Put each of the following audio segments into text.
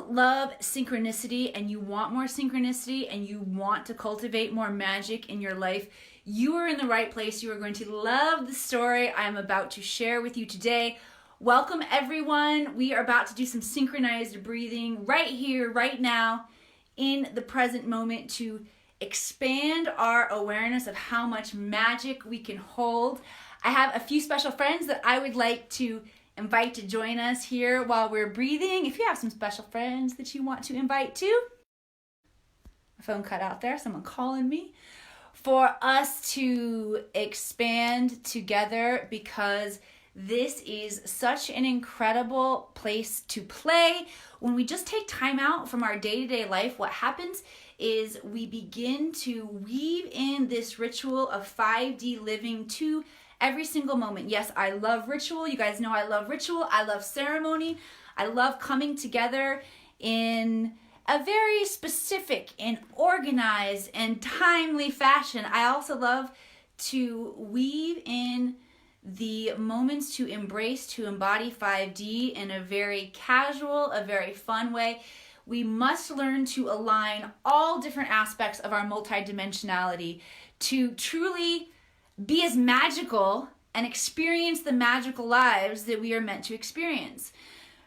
love synchronicity and you want more synchronicity and you want to cultivate more magic in your life, you are in the right place. You are going to love the story I'm about to share with you today. Welcome everyone. We are about to do some synchronized breathing right here, right now, in the present moment to expand our awareness of how much magic we can hold. I have a few special friends that I would like to invite to join us here while we're breathing. If you have some special friends that you want to invite to, my phone cut out there, someone calling me, for us to expand together, because this is such an incredible place to play. When we just take time out from our day-to-day life, what happens is we begin to weave in this ritual of 5D living to every single moment. Yes, I love ritual. You guys know I love ritual. I love ceremony. I love coming together in a very specific and organized and timely fashion. I also love to weave in the moments to embrace, to embody 5D in a very casual, a very fun way. We must learn to align all different aspects of our multidimensionality to truly be as magical and experience the magical lives that we are meant to experience.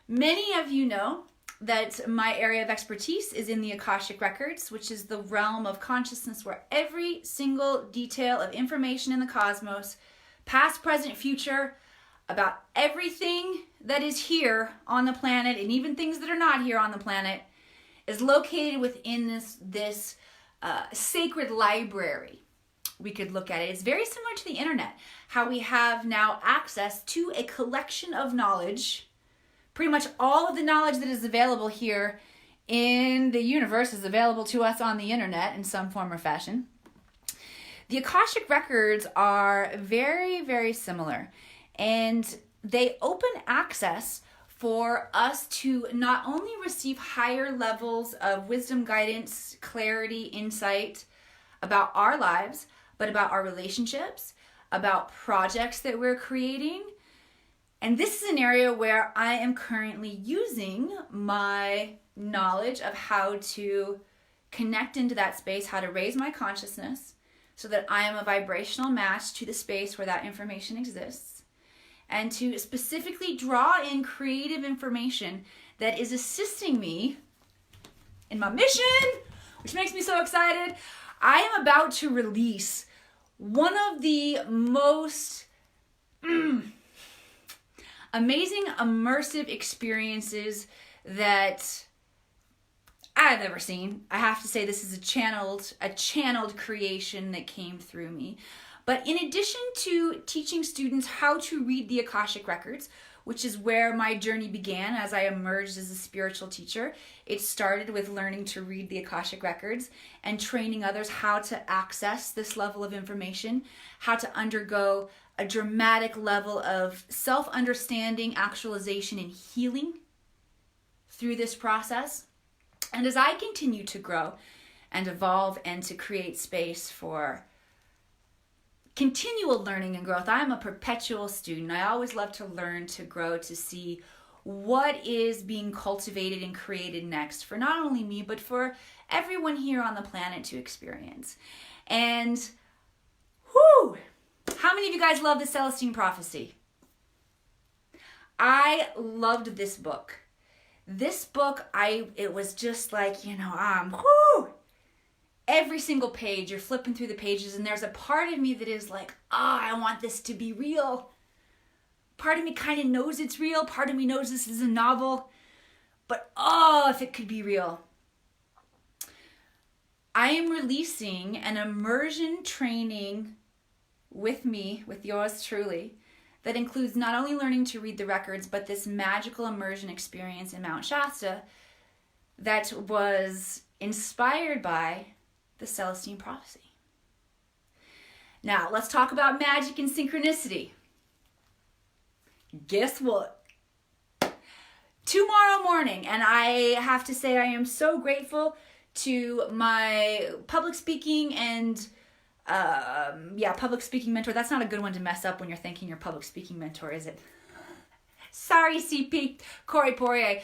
Many of you know that my area of expertise is in the Akashic Records, which is the realm of consciousness where every single detail of information in the cosmos, past, present, future, about everything that is here on the planet, and even things that are not here on the planet, is located within this sacred library. We could look at it. It's very similar to the internet, how we have now access to a collection of knowledge. Pretty much all of the knowledge that is available here in the universe is available to us on the internet in some form or fashion. The Akashic Records are very, very similar, and they open access for us to not only receive higher levels of wisdom, guidance, clarity, insight about our lives, but about our relationships, about projects that we're creating. And this is an area where I am currently using my knowledge of how to connect into that space, how to raise my consciousness so that I am a vibrational match to the space where that information exists, and to specifically draw in creative information that is assisting me in my mission, which makes me so excited. I am about to release one of the most amazing immersive experiences that I've ever seen. I have to say this is a channeled creation that came through me. But in addition to teaching students how to read the Akashic Records, which is where my journey began as I emerged as a spiritual teacher, it started with learning to read the Akashic Records and training others how to access this level of information, how to undergo a dramatic level of self-understanding, actualization, and healing through this process. And as I continue to grow and evolve and to create space for continual learning and growth, I'm a perpetual student. I always love to learn, to grow, to see what is being cultivated and created next for not only me, but for everyone here on the planet to experience. And how many of you guys love the Celestine Prophecy? I loved this book. This book, it was just like, every single page, you're flipping through the pages, and there's a part of me that is like, I want this to be real. Part of me kind of knows it's real. Part of me knows this is a novel. But if it could be real. I am releasing an immersion training with me, with yours truly, that includes not only learning to read the records, but this magical immersion experience in Mount Shasta that was inspired by the Celestine Prophecy. Now, let's talk about magic and synchronicity. Guess what? Tomorrow morning, and I have to say I am so grateful to my public speaking and public speaking mentor. That's not a good one to mess up when you're thanking your public speaking mentor, is it? Sorry, CP, Corey Poirier.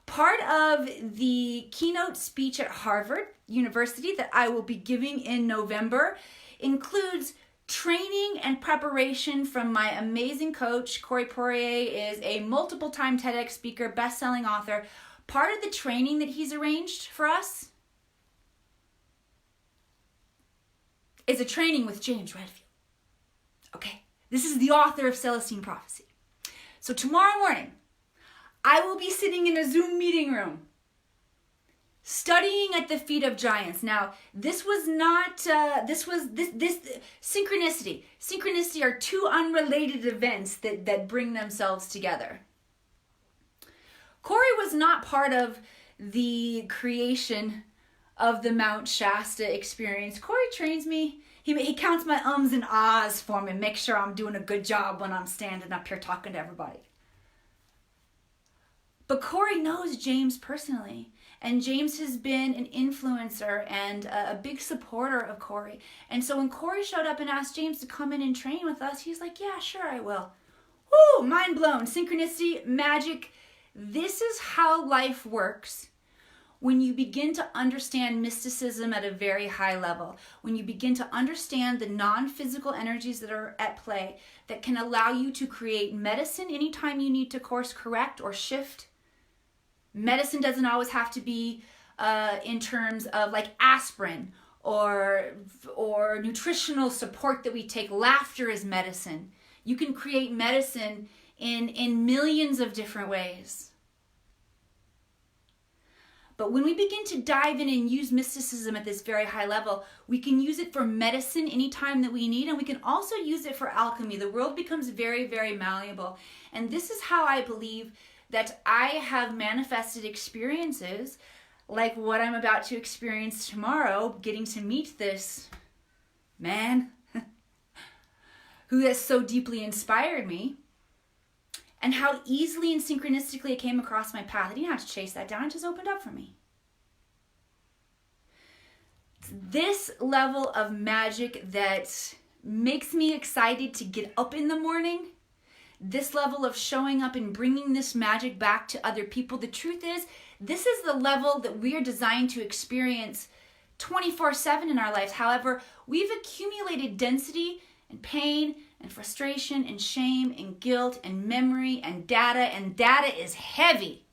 Part of the keynote speech at Harvard University that I will be giving in November includes training and preparation from my amazing coach. Corey Poirier is a multiple-time TEDx speaker, best-selling author. Part of the training that he's arranged for us is a training with James Redfield. Okay, this is the author of Celestine Prophecy. So tomorrow morning, I will be sitting in a Zoom meeting room studying at the feet of giants. Now, this was not, this synchronicity. Synchronicity are two unrelated events that bring themselves together. Corey was not part of the creation of the Mount Shasta experience. Corey trains me. He counts my ums and ahs for me, make sure I'm doing a good job when I'm standing up here talking to everybody. But Corey knows James personally, and James has been an influencer and a big supporter of Corey. And so when Corey showed up and asked James to come in and train with us, he's like, yeah, sure, I will. Woo, mind blown. Synchronicity, magic. This is how life works when you begin to understand mysticism at a very high level, when you begin to understand the non-physical energies that are at play that can allow you to create medicine anytime you need to course correct or shift. Medicine doesn't always have to be in terms of like aspirin or nutritional support that we take. Laughter is medicine. You can create medicine in millions of different ways. But when we begin to dive in and use mysticism at this very high level, we can use it for medicine anytime that we need, and we can also use it for alchemy. The world becomes very, very malleable. And this is how I believe that I have manifested experiences like what I'm about to experience tomorrow, getting to meet this man who has so deeply inspired me, and how easily and synchronistically it came across my path. I didn't have to chase that down, it just opened up for me. This level of magic that makes me excited to get up in the morning, this level of showing up and bringing this magic back to other people. The truth is, this is the level that we are designed to experience 24/7 in our lives. However, we've accumulated density and pain and frustration and shame and guilt and memory and data is heavy.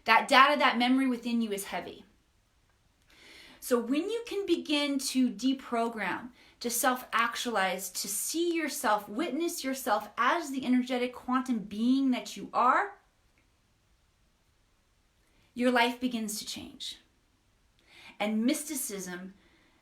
That data, that memory within you is heavy. So when you can begin to deprogram, to self-actualize, to see yourself, witness yourself as the energetic quantum being that you are, your life begins to change. And mysticism,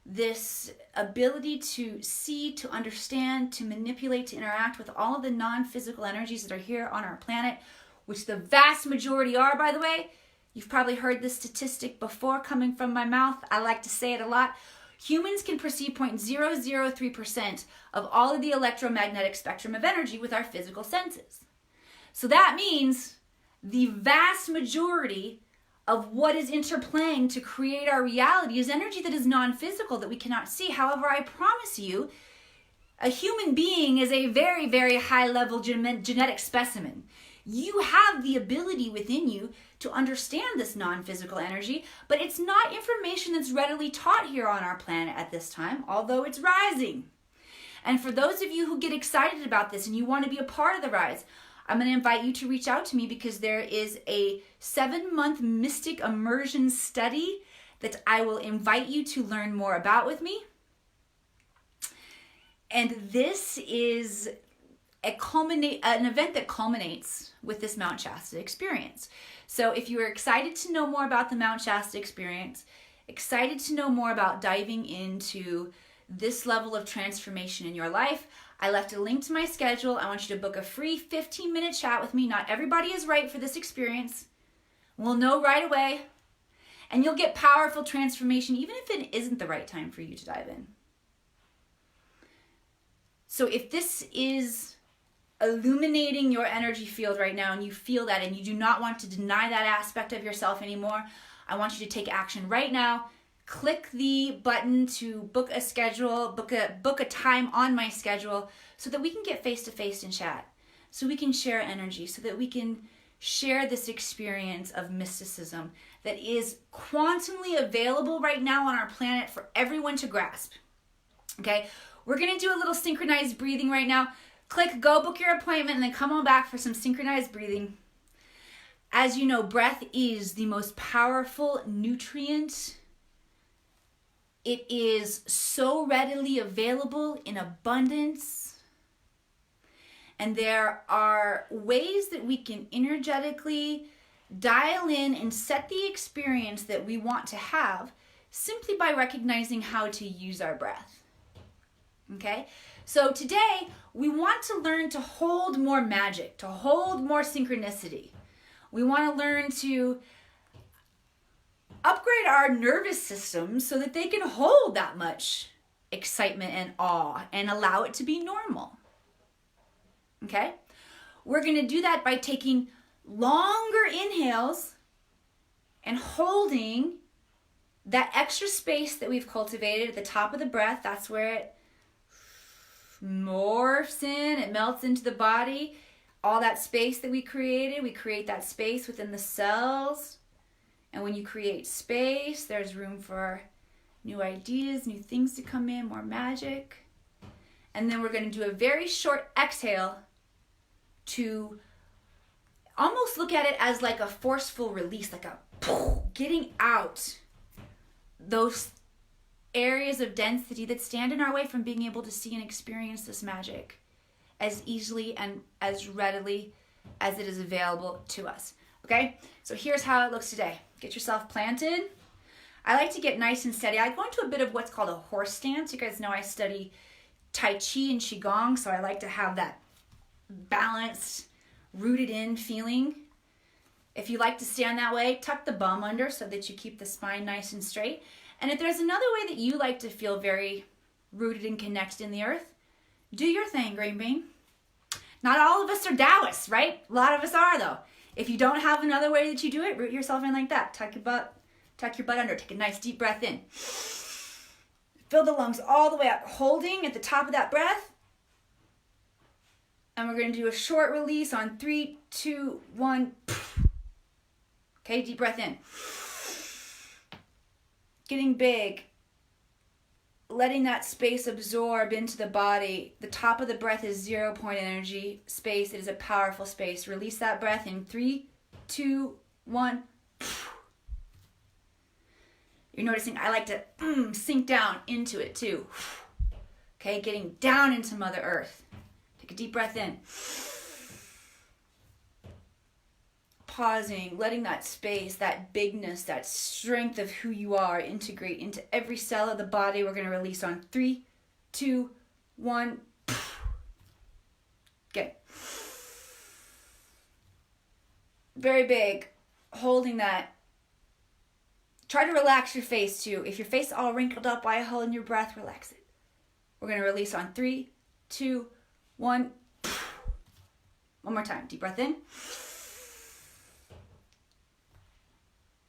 this ability to see, to understand, to manipulate, to interact with all of the non-physical energies that are here on our planet, which the vast majority are, by the way. You've probably heard this statistic before coming from my mouth. I like to say it a lot. Humans can perceive 0.003% of all of the electromagnetic spectrum of energy with our physical senses. So that means the vast majority of what is interplaying to create our reality is energy that is non-physical, that we cannot see. However, I promise you, a human being is a very, very high-level genetic specimen. You have the ability within you to understand this non-physical energy, but it's not information that's readily taught here on our planet at this time, although it's rising. And for those of you who get excited about this and you want to be a part of the rise, I'm going to invite you to reach out to me, because there is a 7-month mystic immersion study that I will invite you to learn more about with me. And this is an event that culminates with this Mount Shasta experience. So if you are excited to know more about the Mount Shasta experience, excited to know more about diving into this level of transformation in your life, I left a link to my schedule. I want you to book a free 15-minute chat with me. Not everybody is right for this experience. We'll know right away. And you'll get powerful transformation even if it isn't the right time for you to dive in. So if this is illuminating your energy field right now and you feel that and you do not want to deny that aspect of yourself anymore, I want you to take action right now. Click the button to book a schedule, book a time on my schedule, so that we can get face-to-face and chat, so we can share energy, so that we can share this experience of mysticism that is quantumly available right now on our planet for everyone to grasp. Okay, we're going to do a little synchronized breathing right now. Click go book your appointment and then come on back for some synchronized breathing. As you know, breath is the most powerful nutrient. It is so readily available in abundance. And there are ways that we can energetically dial in and set the experience that we want to have simply by recognizing how to use our breath. Okay? So today, we want to learn to hold more magic, to hold more synchronicity. We want to learn to upgrade our nervous system so that they can hold that much excitement and awe and allow it to be normal. Okay? We're going to do that by taking longer inhales and holding that extra space that we've cultivated at the top of the breath. That's where it morphs in, it melts into the body. All that space that we created, we create that space within the cells. And when you create space, there's room for new ideas, new things to come in, more magic. And then we're going to do a very short exhale to almost look at it as like a forceful release, like a getting out those areas of density that stand in our way from being able to see and experience this magic as easily and as readily as it is available to us. Okay, so here's how it looks today. Get yourself planted. I like to get nice and steady. I go into a bit of what's called a horse stance. You guys know I study Tai Chi and Qigong, so I like to have that balanced, rooted in feeling. If you like to stand that way, tuck the bum under so that you keep the spine nice and straight. And if there's another way that you like to feel very rooted and connected in the earth, do your thing, green bean. Not all of us are Taoists, right? A lot of us are, though. If you don't have another way that you do it, root yourself in like that. Tuck your butt under. Take a nice deep breath in. Fill the lungs all the way up, holding at the top of that breath. And we're going to do a short release on 3, 2, 1. Okay, deep breath in. Getting big. Letting that space absorb into the body. The top of the breath is 0 point energy space. It is a powerful space. Release that breath in 3, 2, 1. You're noticing I like to sink down into it too. Okay, getting down into Mother Earth. Take a deep breath in. Pausing, letting that space, that bigness, that strength of who you are integrate into every cell of the body. We're going to release on 3, 2, 1. Okay. Very big. Holding that. Try to relax your face too. If your face is all wrinkled up while you're holding your breath, relax it. We're going to release on 3, 2, 1. One more time. Deep breath in.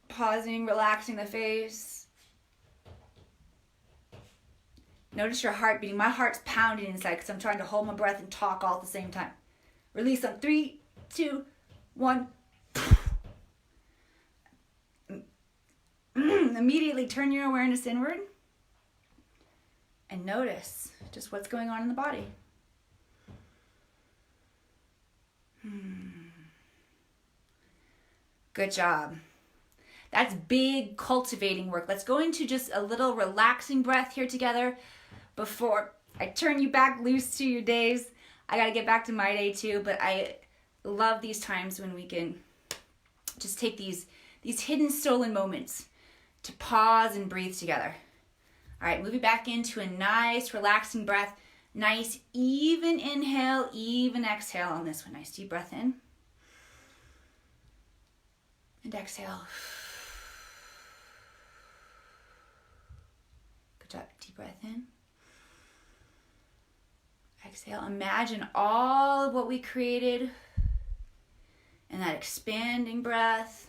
Pausing, relaxing the face. Notice your heart beating. My heart's pounding inside because I'm trying to hold my breath and talk all at the same time. Release on 3, 2, 1. Immediately turn your awareness inward and notice just what's going on in the body. Good job. That's big cultivating work. Let's go into just a little relaxing breath here together before I turn you back loose to your days. I got to get back to my day too, but I love these times when we can just take these hidden stolen moments to pause and breathe together. All right, moving back into a nice relaxing breath. Nice even inhale, even exhale on this one. Nice deep breath in. And exhale. Good job. Deep breath in. Exhale. Imagine all of what we created in that expanding breath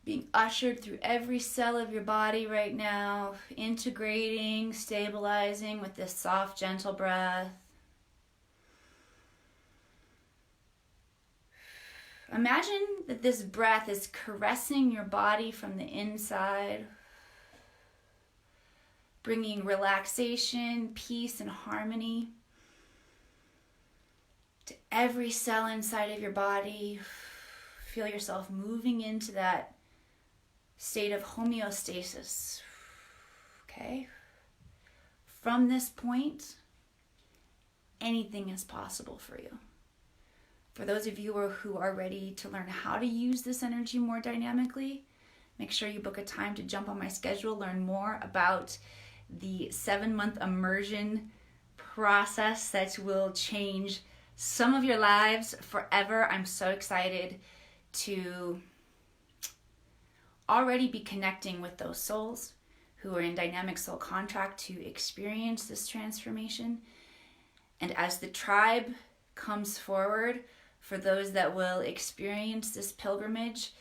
being ushered through every cell of your body right now, integrating, stabilizing with this soft, gentle breath. Imagine that this breath is caressing your body from the inside, bringing relaxation, peace, and harmony to every cell inside of your body. Feel yourself moving into that state of homeostasis. Okay? From this point, anything is possible for you. For those of you who are ready to learn how to use this energy more dynamically, make sure you book a time to jump on my schedule, learn more about the 7-month immersion process that will change some of your lives forever. I'm so excited to already be connecting with those souls who are in dynamic soul contract to experience this transformation. And as the tribe comes forward, for those that will experience this pilgrimage,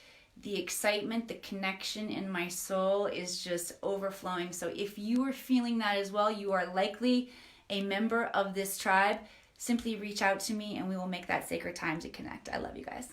the excitement, the connection in my soul is just overflowing. So if you are feeling that as well, you are likely a member of this tribe. Simply reach out to me and we will make that sacred time to connect. I love you guys.